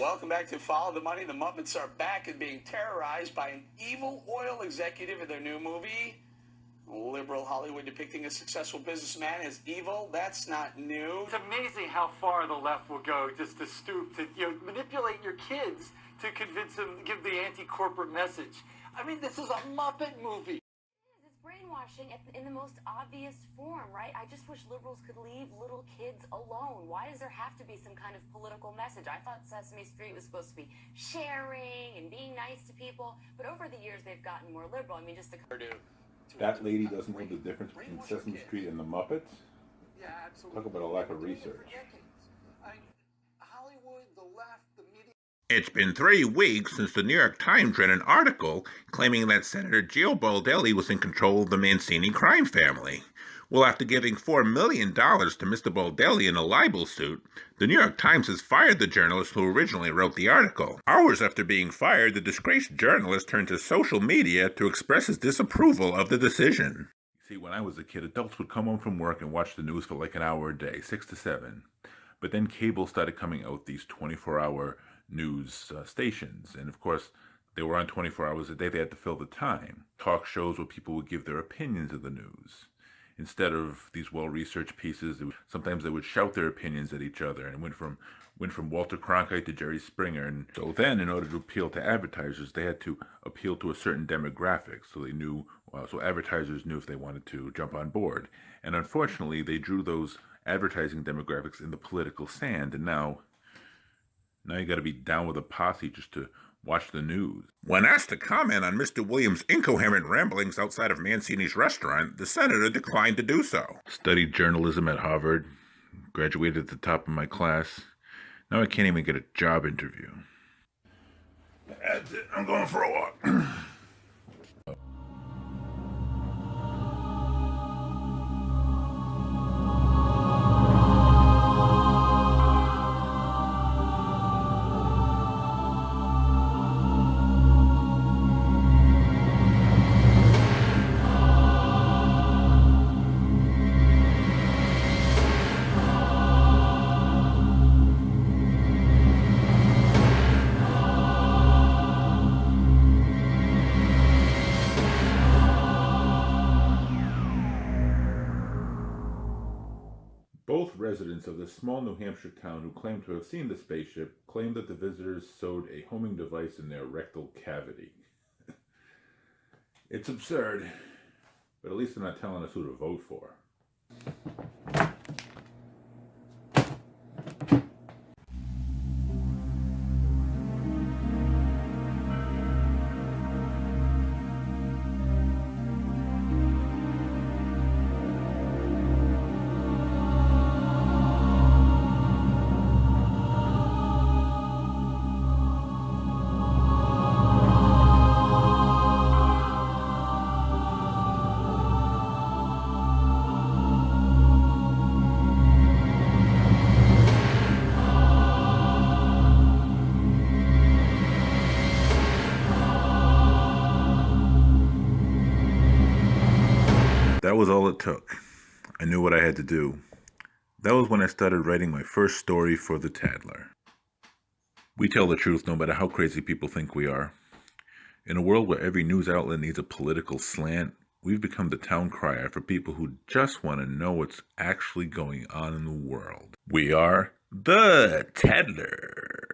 Welcome back to Follow the Money. The Muppets are back and being terrorized by an evil oil executive in their new movie. Liberal Hollywood depicting a successful businessman as evil. That's not new. It's amazing how far the left will go just to stoop to manipulate your kids to convince them to give the anti-corporate message. I mean, this is a Muppet movie. It's brainwashing in the most obvious form, right? I just wish liberals could leave little kids alone. Why does there have to be some kind of political message? I thought Sesame Street was supposed to be sharing and being nice to people, but over the years they've gotten more liberal. I mean, just the... That lady doesn't know the difference between Sesame Street and the Muppets? Yeah, absolutely. Talk about a lack of research. Hollywood, the left, the media... It's been 3 weeks since the New York Times ran an article claiming that Senator Gio Baldelli was in control of the Mancini crime family. Well, after giving $4 million to Mr. Baldelli in a libel suit, the New York Times has fired the journalist who originally wrote the article. Hours after being fired, the disgraced journalist turned to social media to express his disapproval of the decision. See, when I was a kid, adults would come home from work and watch the news for like an hour a day, 6 to 7. But then cable started coming out, these 24-hour news stations. And of course, they were on 24 hours a day. They had to fill the time. Talk shows where people would give their opinions of the news. Instead of these well-researched pieces, sometimes they would shout their opinions at each other, and it went from Walter Cronkite to Jerry Springer. And so then, in order to appeal to advertisers, they had to appeal to a certain demographic. So so advertisers knew if they wanted to jump on board. And unfortunately, they drew those advertising demographics in the political sand. And now you got to be down with a posse just to watch the news. When asked to comment on Mr. Williams' incoherent ramblings outside of Mancini's restaurant, the senator declined to do so. Studied journalism at Harvard, graduated at the top of my class. Now I can't even get a job interview. That's it. I'm going for a walk. Both residents of this small New Hampshire town who claim to have seen the spaceship claim that the visitors sewed a homing device in their rectal cavity. It's absurd, but at least they're not telling us who to vote for. That was all it took. I knew what I had to do. That was when I started writing my first story for the Tattler. We tell the truth no matter how crazy people think we are. In a world where every news outlet needs a political slant, we've become the town crier for people who just want to know what's actually going on in the world. We are the Tattler.